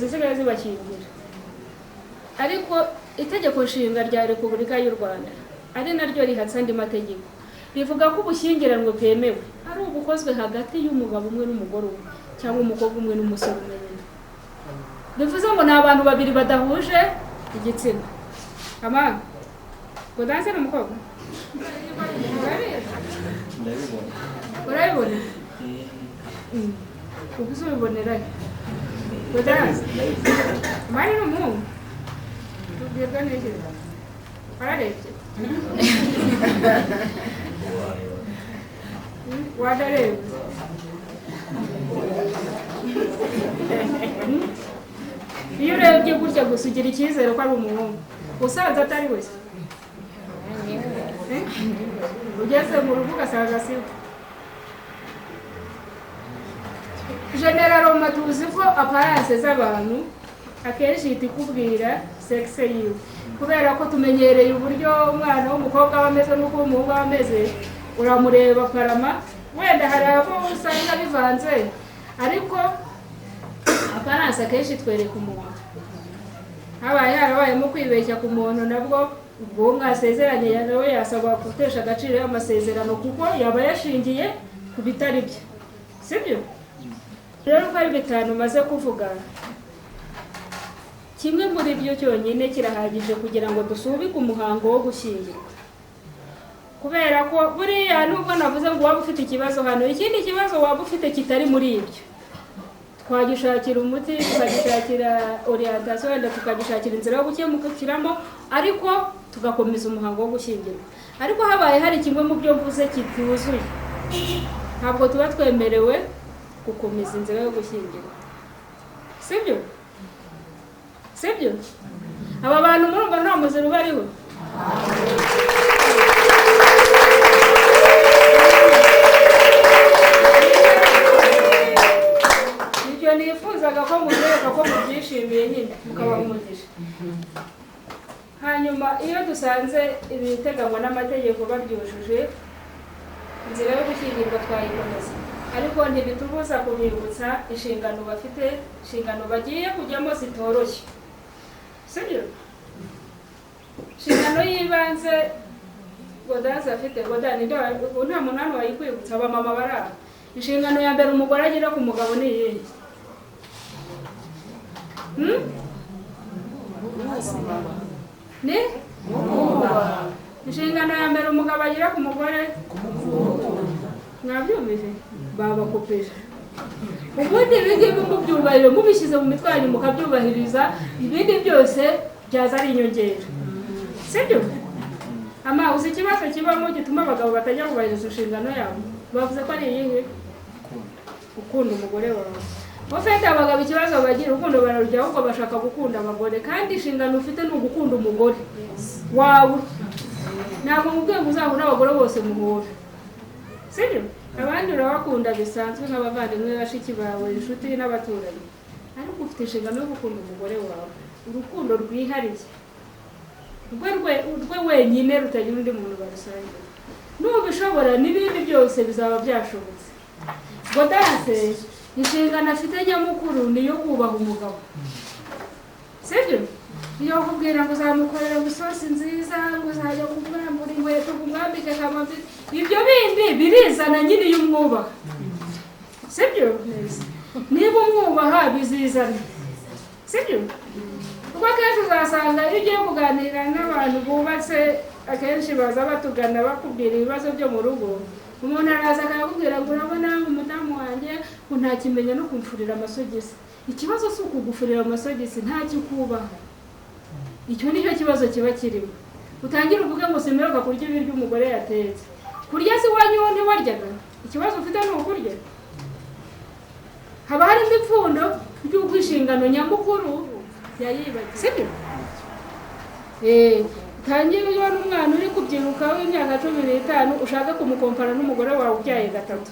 zisigaye zibakingira. Ariko itegeko nshinga rya Repubulika y'u Rwanda ari naryo rihatse andi mategeko rivuga ko ubushyingiranwe bwemewe ari ubukozwe hagati y'umugabo umwe n'umugore umwe cyangwa umukobwa umwe n'umusore umwe. Bivuze ngo ni abantu babiri badahuje igitsina. Amanga ngo danse n'umukobwa urabibona ubuze ubibonera ngo danse mari n'umuhungu tubwirwa neza ararebye wadarebye iyo urebye gutya gusa ugira icyizere ko ari umuhungu usanze atari we ugeze mu rugo ugasanga siwe. General tuzi ko aparance z'abantu akenshi ihita ikubwira sexe yiwe kubera ko tumenyereye uburyo umwana w'umukobwa aba ameze n'uko umuhungu aba ameze, uramureba parama wenda hari abo usanga bivanze ariko aparance akenshi twereka umuntu. Habaye harabayemo kwibeshya ku muntu nabwo ubwo mwasezeranye nawe yasabwa gutesha agaciro y'amasezerano kuko yaba yashingiye ku bitari bye, sibyo? Rero ko ari bitanu maze kuvuga, kimwe muri byo cyonyine kirahagije kugira ngo dusubike umuhango wo gushyingirwa. Kubera ko buriya nubwo navuze ngo waba ufite ikibazo hano, ikindi kibazo waba ufite kitari muri ibyo twagishakira umuti, tukagishakira orientation, wenda tukagishakira inzira yo gukemukiramo, ariko tugakomeza umuhango wo gushyingirwa. Ariko habaye hari kimwe mu byo mvuze kituzuye, ntabwo tuba twemerewe gukomeza inzira yo gushyingirwa, sibyo? Sibyo? Aba bantu murumva nta muziro bariho? Icyo nifuzaga ko muzereka ko mubyishimiye nyine mukaba umugisha. Hanyuma iyo dusanze ibiteganywa n'amategeko babyujuje, inzira yo gushyingirwa twayikomeza, ariko ntibitubuza kubibutsa inshingano bafite, inshingano bagiye kujyamo zitoroshye, sibyo? Inshingano y'ibanze Godazi afite, Godani nta munani wayikwibutsa, abamama barara. Inshingano ya mbere umugore agira ku mugabo ni iyihe? Ni? Inshingano ya mbere umugabo agira ku mugore mwabyumvise babakopeje. Ubundi ibingibi mubyubahiriza, mubishyize mu mitwe yanyu mukabyubahiriza, ibindi byose byaza ari inyongera, sibyo? Ama uzi ikibazo kibamo gituma abagabo batajya kubahiriza inshingano yabo, bavuze ko ari iyihe? Gukunda umugore wawe. Ufite abagabo ikibazo bagira urukundo bararujya ahubwo bashaka gukunda abagore, kandi inshingano ufite ni ugukunda umugore wawe. Ntabwo mubwiye ngo uzahura abagore bose muhura, sibyo? Abandi urabakunda bisanzwe nk'abavandimwe, bashiki bawe, inshuti n'abaturanyi, ariko ufite inshingano yo gukunda umugore wawe, urukundo rwihariye urwe wenyine rutagira undi muntu barusangira. Nubishobora n'ibindi byose bizaba byashobotse. Godazi inshingano afite nyamukuru niyo kubaha umugabo, sibyo? Iyo kubwira ngo uzamukorera gusosi nziza, ngo uzajya kumwambura inkweto, kumwambika kamambiri, ibyo bindi birizana nyine iyo umwubaha, sibyo? Niba umwubaha bizizana, sibyo? Kuko akenshi uzasanga iyo ugiye kuganira n'abantu bubatse, akenshi baza batugana bakubwira ibibazo byo mu rugo, umuntu araza akakubwira ngo urabona umudamu wanjye ngo ntakimenya no kumfurira amasogisi. Ikibazo si ukugufurira amasogisi, ntacyo kubaha. Icyo nicyo kibazo kiba kirimo. Utangira uvuge ngo simeruka kurya ibiryo umugore yatetse. Kurya si wanyu ntiwaryaga, ikibazo ufite ni ukurya. Haba hari ipfundo ry'ukwishingano nyamukuru yayibagiwe, sibyo? Tangira iyo n'umwana uri kubyiruka w'imyaka 15 ushaka kumukompara n'umugore wawe ubyaye gatatu,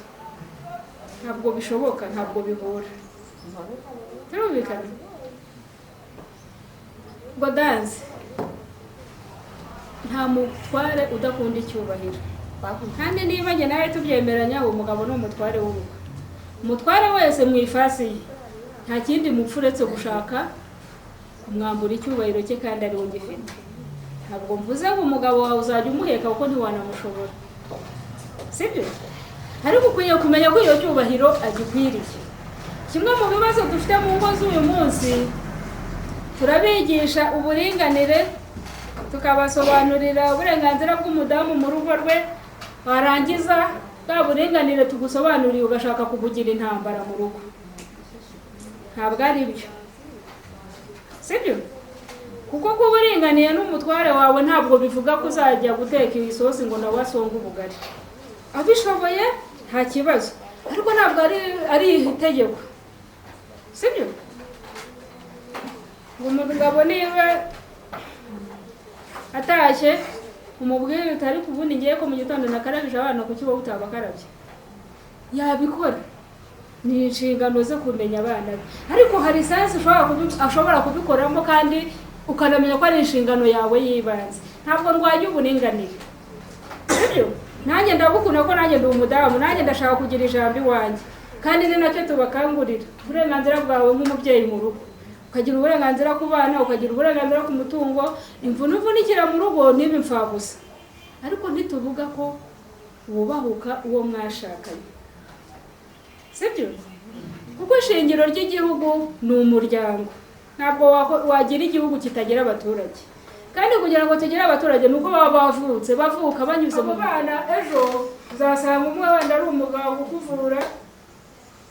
ntabwo bishoboka, ntabwo bihura. Turubikana. Godazi nta mutware udakunda icyubahiro, kandi niba njye nawe tubyemeranya umugabo n'umutware w'urugo. Umutware wese mu ifasi ye nta kindi mupfu uretse gushaka kumwambura icyubahiro cye kandi ari we ugifite. Ntabwo mvuze ngo umugabo wawe uzajya umuheka kuko ntiwanamushobora, sibyo? Ariko ukwiye kumenya ko iyo cyubahiro agikwiriye. Kimwe mu bibazo dufite mu ngo z'uyu munsi, turabigisha uburinganire, tukabasobanurira uburenganzira bw'umudamu mu rugo rwe, warangiza bwa buringanire tugusobanuriye ugashaka kubugira intambara mu rugo. Ntabwo ari byo, sibyo? Kuko kuba uringaniye n'umutware wawe ntabwo bivuga ko uzajya guteka isosi ngo nawe asonge ubugari. Abishoboye nta kibazo, ariko ntabwo ari itegeko, sibyo? Umugabo niba atashye umubwire utari kubundi ngiye ko mu gitondo nakarabije abana ku kibo utabakarabye, yabikora. Ni inshingano zo kumenya abana be, ariko hari sense ashobora kubikoramo kandi ukanamenya ko ari inshingano yawe yibanze. Ntabwo ndwanya uburinganire, sibyo? Nanjye ndabukunda ko nanjye ndi umudamu, nanjye ndashaka kugira ijambo iwanjye, kandi ni nacyo tubakangurira. Uburenganzira bwawe nk'umubyeyi mu rugo, ukagira uburenganzira ku bana, ukagira uburenganzira ku mutungo. Imvune uvunikira mu rugo niba imfabusa, ariko ntituvuga ko wubahuka uwo mwashakanye, sibyo? Kuko ishingiro ry'igihugu ni umuryango. Ntabwo wagira igihugu kitagira abaturage, kandi kugira ngo tugire abaturage nuko baba bavuka banyuze mu bana. Ejo uzasanga umwe wenda ari umugabo ukuvura,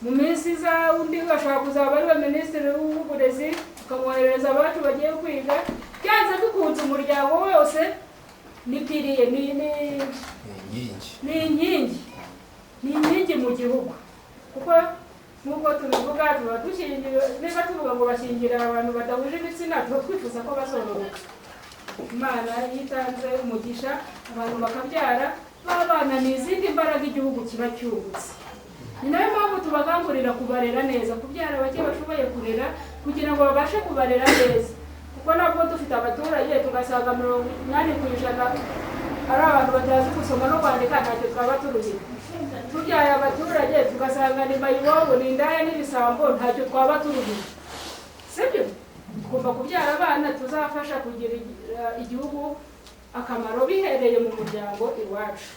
mu minsi iza undi bashaka kuzaba ari we minisitiri w'uburezi, ukamwohereza abacu bagiye kwiga. Byanze bikunze umuryango wose ni piriye, ni inkingi mu gihugu. Kuko nk'uko tubivuga, tuba dushingira, niba tuvuga ngo bashingira abantu badahuje ibitsina, tuba twifuza ko bazororoka. Imana yitanze umugisha abantu bakabyara, babana n'izindi mbaraga igihugu kiba cyubutse. Ni nayo mpamvu tubakangurira kubarera neza, kubyara bake bashoboye kurera kugira ngo babashe kubarera neza. Kuko nabwo dufite abaturage tugasanga 80% ari abantu batazi gusoma no kwandika, ntacyo twaba turuhira. Tubyaye abaturage tugasanga ni mayibobo, ni indaya n'ibisambo, ntacyo twaba turuhira, sibyo? Tugomba kubyara abana tuzafasha kugira igihugu akamaro bihereye mu muryango iwacu.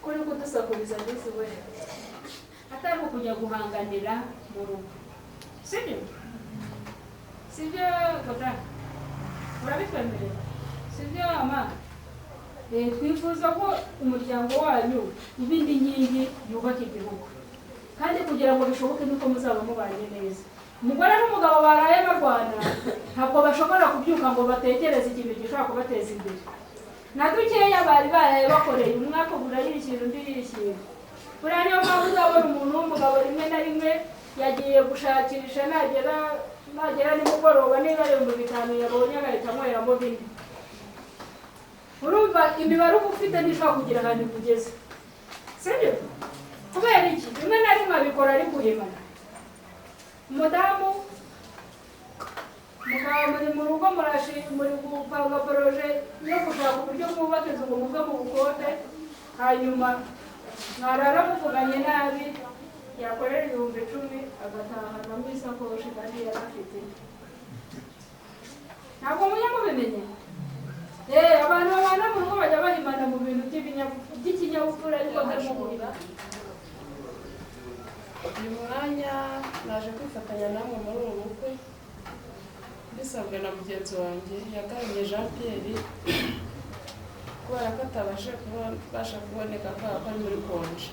Kuri kudusakuriza ndetse we atari kujya guhanganira mu rugo, sibyo? Sibyo kota, urabitwemerera, sibyo ama? Twifuza ko umuryango wanyu ibindi nkingi yubaka igihugu, kandi kugira ngo bishoboke nuko muzaba mubanye neza. Umugore n'umugabo baraye barwana, ntabwo bashobora kubyuka ngo batekereze ikintu gishobora kubateza imbere. Na dukeya bari baraye bakoreye, umwaka burayishyira undi yishyira. Buriya niyo mpamvu uzabona umuntu w'umugabo rimwe na rimwe yagiye gushakisha, nagera nimugoroba niba 5,000 yabonye agahita anyweramo bindi. Urumva imibare uba ufite ntishobora kugira ahantu kugeze, sibyo? Kubera iki? Rimwe na rimwe abikora ari guhemana. Umudamu mukaba muri mu rugo muri gupanga poroje yo gushaka uburyo mwubakeza ubwo bwo mu bukode, hanyuma mwarara muvuganye nabi, yakorera 10,000 agatahana isakoshi kandi yarafite. Ntabwo mujya mubimenye? Abantu babana mu rugo bajya bahimana mu bintu by'ikinyabupfura, ariko harimo kurira. Uyu mwanya naje kwifatanya namwe muri ubu bukwe, bisabwe na mugenzi wanjye Yagariye Jean Pierre, kubera ko atabasha kuboneka kubera ko ari muri konje.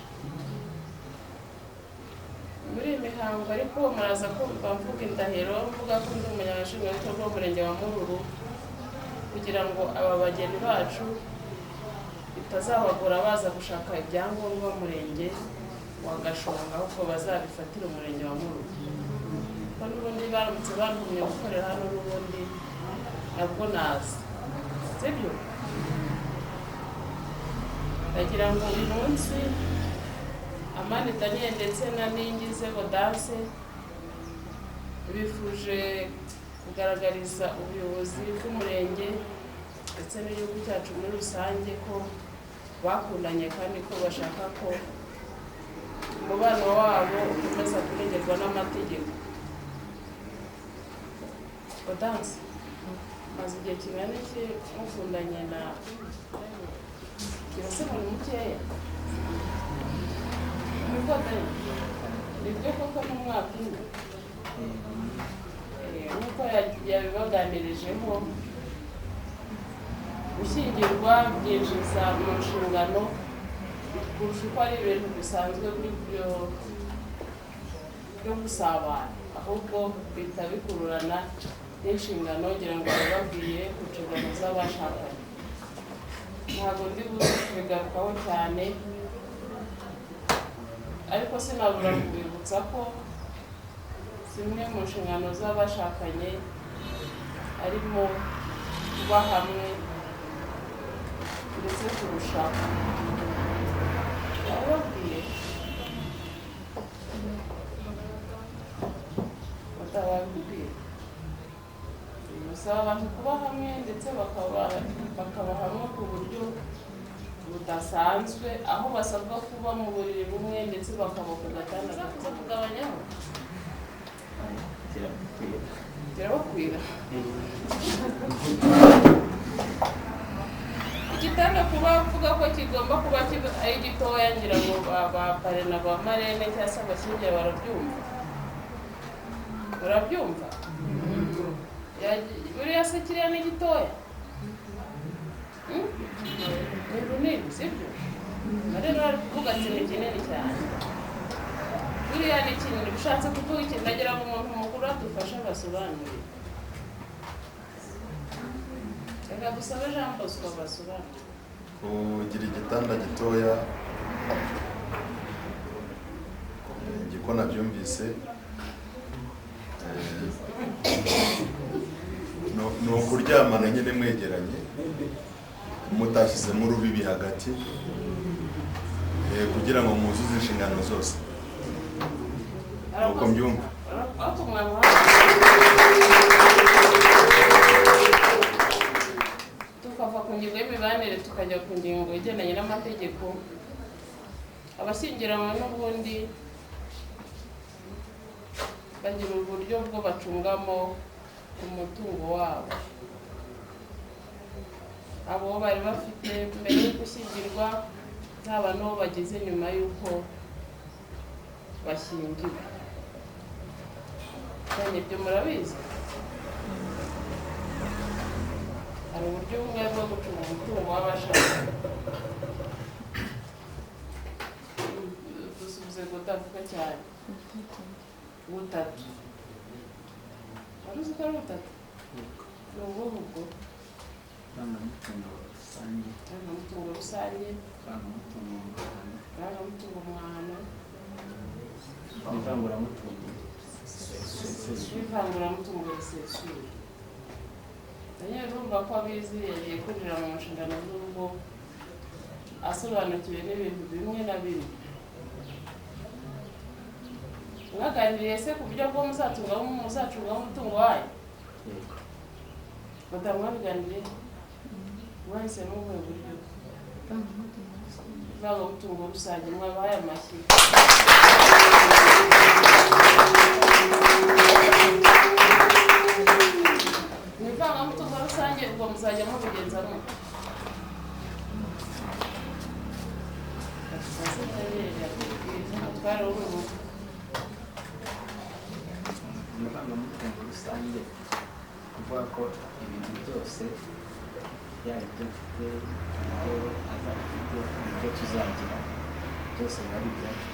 Muri iyi mihango ariko muraza kumva mvuga indahiro, mvuga ko ndi umunyamashingwabikorwa w'umurenge wa Mururu, kugira ngo aba bageni bacu bitazabagora baza gushaka ibyangombwa murenge wa Gashonga, ahubwo bazabifatira umurenge wa Mururu. Ko n'ubundi baramutse bantumye gukorera hano n'ubundi nabwo naza, sibyo? Ndagira ngo uyu munsi Amani Daniel ndetse na Ningize Godase bifuje kugaragariza ubuyobozi bw'umurenge ndetse n'igihugu cyacu muri rusange ko bakundanye kandi ko bashaka ko umubano wabo ukomeza kurengerwa n'amategeko. Gaudence maze igihe kingana iki mukundanye na kirase muri mukeya nibyo koko n'umwaka umwe nk'uko yabibaganirijeho gushyingirwa byinjiza mu nshingano kurusha uko ari ibintu bisanzwe byo gusabana, ahubwo bihita bikururana n'inshingano ngira ngo bababwiye ku nshingano z'abashakanye. Ntabwo ndi buze kubigarukaho cyane, ariko sinabura kubibutsa ko zimwe mu nshingano z'abashakanye harimo kuba hamwe ndetse kurushaho. Bababwiye batababwiye bisaba abantu kuba hamwe ndetse bakaba hamwe ku buryo budasanzwe, aho basabwa kuba mu buriri bumwe ndetse bakaba ku gatanda gato kugabanyaho kirabakwira. Igitanda kuba uvuga ko kigomba kuba ari gitoya, ngira ngo ba parena ba marene cyangwa se abashyingiye barabyumva buriya se kiriya ni gitoya, ni runini sibyo? Rero bari kuvuga ati ni kinini cyane, buriya ni kinini. Ushatse kuvuga iki? Ndagira ngo umuntu mukuru adufashe abasobanurire. Reka dusabe Jean Bosco abasobanurire. Kugira igitanda gitoya giko nabyumvise ni ukuryamana nyine mwegeranye mutashyizemo urubibi hagati kugira ngo muzuze inshingano zose. Nuko mbyumva. Tukava ku ngingo y'imibanire tukajya ku ngingo igendanye n'amategeko. Abashyingiranywe n'ubundi bagira uburyo bwo bacungamo umutungo wabo. Abo bari bafite mbere yo gushyingirwa zaba n'uwo bagize nyuma y'uko bashyingiwe. Kandi ibyo murabizi, hari uburyo bumwe bwo gucunga umutungo w'abashakanye. Dusubize gutavuga cyane. Butatu. Wari uzi ko ari butatu? Ni ubuvugo. Umutungo rusange, umutungo mwahano, ivanguramutungo risesuye. Daniel urumva ko abizi yagiye kurira mu nshingano z'urugo asobanukiwe n'ibintu bimwe na bimwe. Mwaganiriye se ku buryo bwo muzacungaho umutungo wayo? Batamwabiganiriye? Mwahisemo ubuhe buryo? Ivangamutungo rusange mwabahaye amashyi. Mu ivangamutungo rusange ubwo muzajya mubigenzamo. Atwara uruhu. Ivangamutungo rusange kuvuga ko ibintu byose yaba ibyo mfite, ibyo azafite, ibyo tuzagira byose biba ari ibyacu,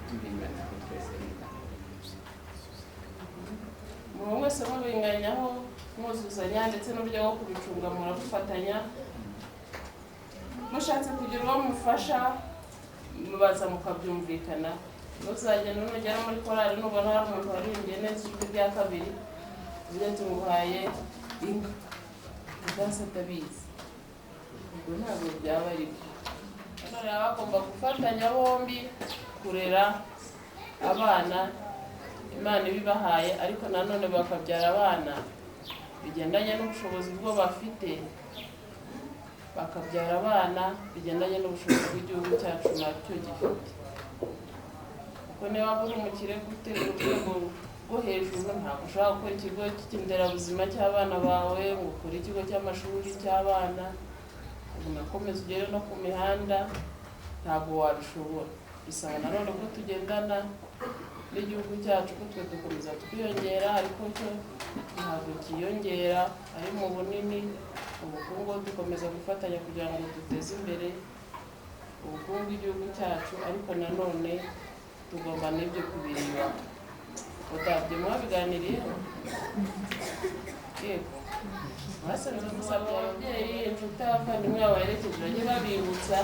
tubingana ko twese bingana. Umuntu wese mubinganyaho mwuzuzanya ndetse n'uburyo bwo kubicunga murabufatanya. Mushatse kugira uwo mufasha mubaza mukabyumvikana. Ntuzagenda nugera muri korali nubona hari umuntu waririmbye neza ijwi rya kabiri uvuge ati nguhaye inka, udasa atabizi, ubwo ntabwo byaba ari byo. Rero bagomba gufatanya bombi kurera abana Imana ibibahaye, ariko nanone bakabyara abana bigendanye n'ubushobozi bwo bafite, bakabyara abana bigendanye n'ubushobozi bw'igihugu cyacu nacyo gifite. ko niba uri umukire gute urwego rwo hejuru ntabwo ushobora gukora ikigo cy'inderabuzima cy'abana bawe ngo ukore ikigo cy'amashuri cy'abana unakomeza ugere no ku mihanda ntabwo wabishobora bisaba nanone ko tugendana n'igihugu cyacu ko twe dukomeza twiyongera ariko cyo ntabwo kiyongera ari mu bunini ubukungu dukomeza gufatanya kugira ngo duteze imbere ubukungu bw'igihugu cyacu ariko nanone tugomba n'ibyo kubireba udabye mwabiganiriyeho yego basabwe gusabira ababyeyi inshuti abavandimwe babaherekeje bajye babibutsa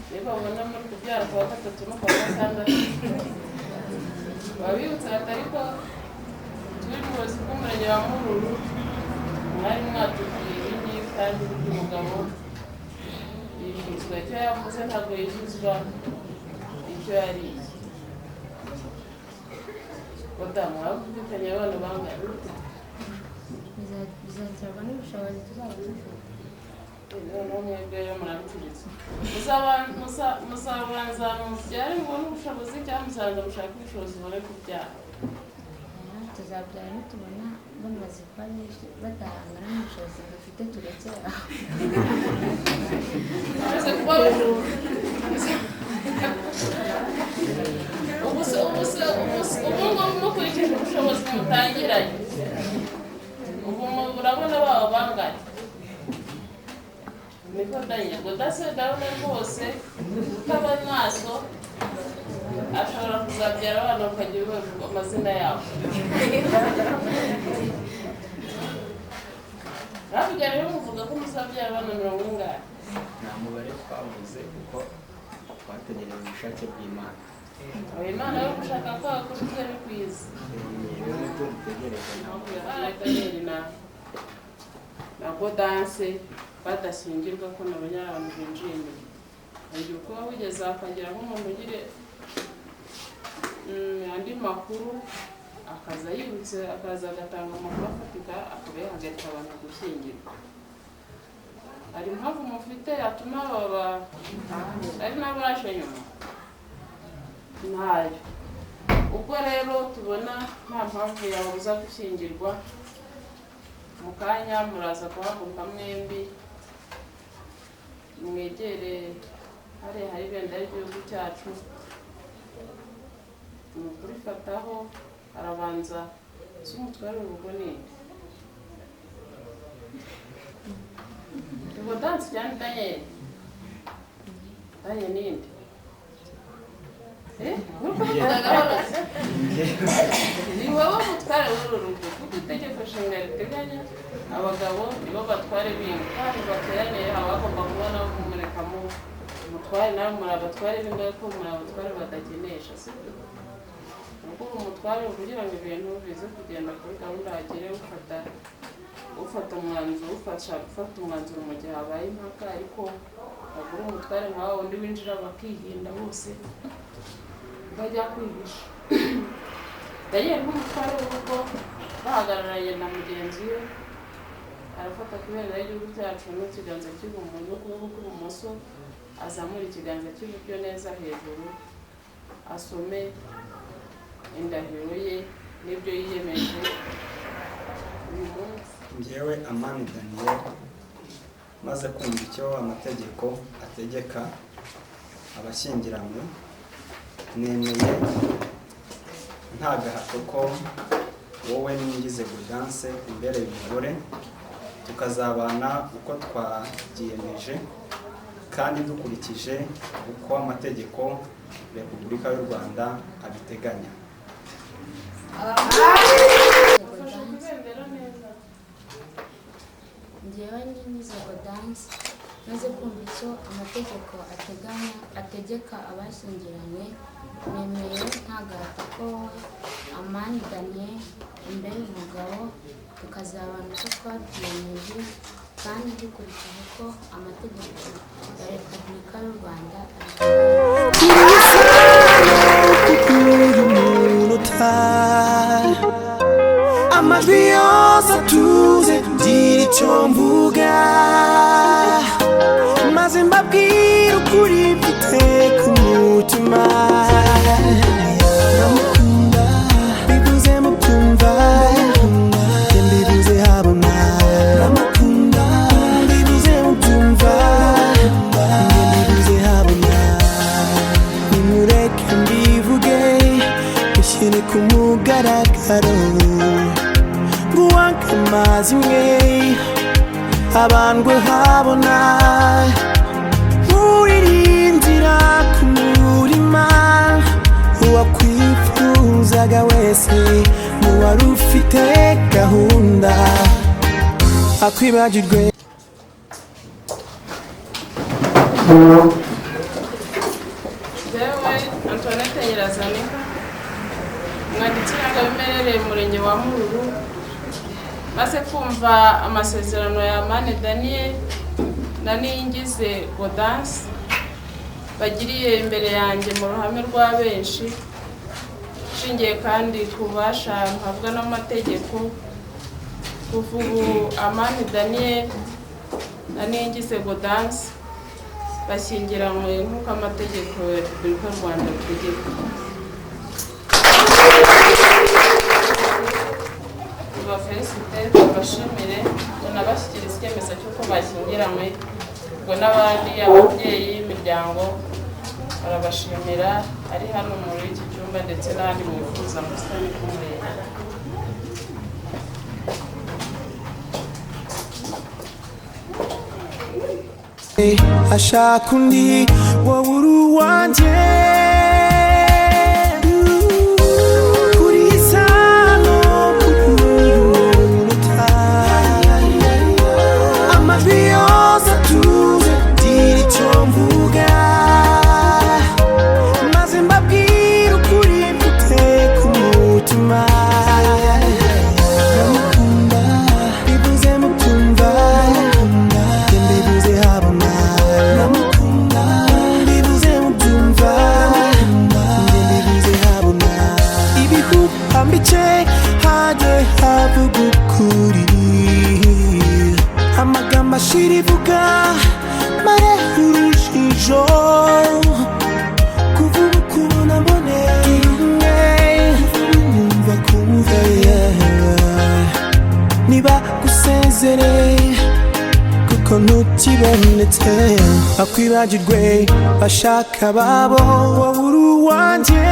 niba babona muri kubyara kuwa 3 no kuwa 6 babibutsa atari ko turi mu buyobozi bw'umurenge wa Mururu mwari mwatubwiye ibingibi kandi uyu mugabo yishyuzwa icyo yavuze ntabwo yishyuzwa icyo yariye badamu wabufitanye abana bangana bizaterwa n'ubushobozi tuzaba dufite mwebweyo murabicuritse muzabanza mubyare mubone ubushobozi cyangwa muzabanza mushaka ubushobozi bubone kubyara tuzabyara nitubona bamaze kuba benshi batahangana n'ubushobozi dufite turekera ubu ngubu mukurikije ubushobozi mutangiranye ubu urabona baba bangana niko ndanyego ndabona rwose utaba maso ashobora kuzabyara abana bakagira ibibazo amazina yabo nabigana rero muvuga ko muzabyara abana 90 nta mubare twavuze kuko twategereje ubushake bw'Imana Imana yo gushaka kwawe kuri twe bikwiza rero nibyo dutegereje na Godanse badashyingirwa ko nabonye abantu binjiye imbere agiye kuba wigeze akagira nk'umuntu ugire andi makuru akaza yibutse akaza agatanga amakuru afatika akaba yahagarika abantu gushyingirwa hari impamvu mufite yatuma baba ari n'abaje nyuma ntayo ubwo rero tubona nta mpamvu yabuza gushyingirwa mu kanya muraza kuhaguruka mwembi mwegere hari ibendera ry'igihugu cyacu mukurifataho arabanza z'umutware w'urugo ninde ubwo dansi cyane Daniel ninde ni wowe mutware w'uru rugo kuko itegeko nshinga riteganya abagabo nibo batware b'ingo kandi bateraniye haba hagomba kubona kumurikamo umutware nawe muri abatware b'ingo ko muri abatware badakenesha sibyo ubwo umutware kugira ngo ibintu bize kugenda kuri gahunda hagire ufata umwanzuro gufata umwanzuro mu gihe habaye impaka ariko bagura umutware nkawe undi winjira bakihinda bose bajya kwihisha Daniel nk'umutware w'urugo bahagararanye na mugenzi we arafata ku ibendera ry'igihugu cyacu n'ikiganza cy'ibumoso n'ukuboko kw'ibumoso azamura ikiganza cy'iburyo neza hejuru asome indahiro ye n'ibyo yiyemeje uyu munsi. Njyewe Amani Daniel maze kumva icyo amategeko ategeka abashyingiranywe nemeye nta gahato ko wowe n'ingize Gaudence imbere y'umugore tukazabana uko twabyiyemeje kandi dukurikije uko amategeko Repubulika y'u Rwanda abiteganya. Njyewe n'ingize Gaudence maze kumva icyo amategeko ategeka abashyingiranywe nemeye nta gahato ko wowe Amani Daniel imbere y'umugabo tukazabana uko twabyiyemeje kandi dukurikije uko amategeko ya Repubulika y'u Rwanda amajwi yose atuze ngira icyo mvuga maze mbabwira ukuri mfite ku mutima. mugaragaro nguwanka amazi imwe abandwe habona nkuririndira ku murima uwakwifuzaga wese n'uwari ufite gahunda akwibagirwe. Jewe Antoinette Nyirazanika umwanditsi w'irangamimerere Murenge wa Mururu, maze kumva amasezerano ya Amani Daniel na Niyingize Gaudence bagiriye imbere yanjye mu ruhame rwa benshi, shingiye kandi ku bubasha mpabwa n'amategeko, kuva ubu Amani Daniel na Niyingize Gaudence bashyingiranywe nk'uko amategeko ya Repubulika y'u Rwanda abitegeka. Felicite bashimire tunabashyikiriza icyemezo cy'uko bashyingiranywe, ubwo n'abandi ababyeyi imiryango barabashimira ari hano muri iki cyumba ndetse n'abandi mwifuza mu busitani bw'umurenge. ashaka undi wowe uri uwanjye kuri sano kuruta amajwi yose atuze gira icyo mvuga maze mbabwira ukuri mfite ku mutima. Ndamukunda bivuze mutumva, bivuze habona. Ndamukunda bivuze mutumva, bivuze habona. Ibihuha mbice hajye havuga ukuri, amagambo ashira ivuga mare urujijo, kuvuga ukubona mbone numva kumva niba gusezereye kuko ntukibonetse bakwibagirwe bashaka babo wowe uri uwanjye.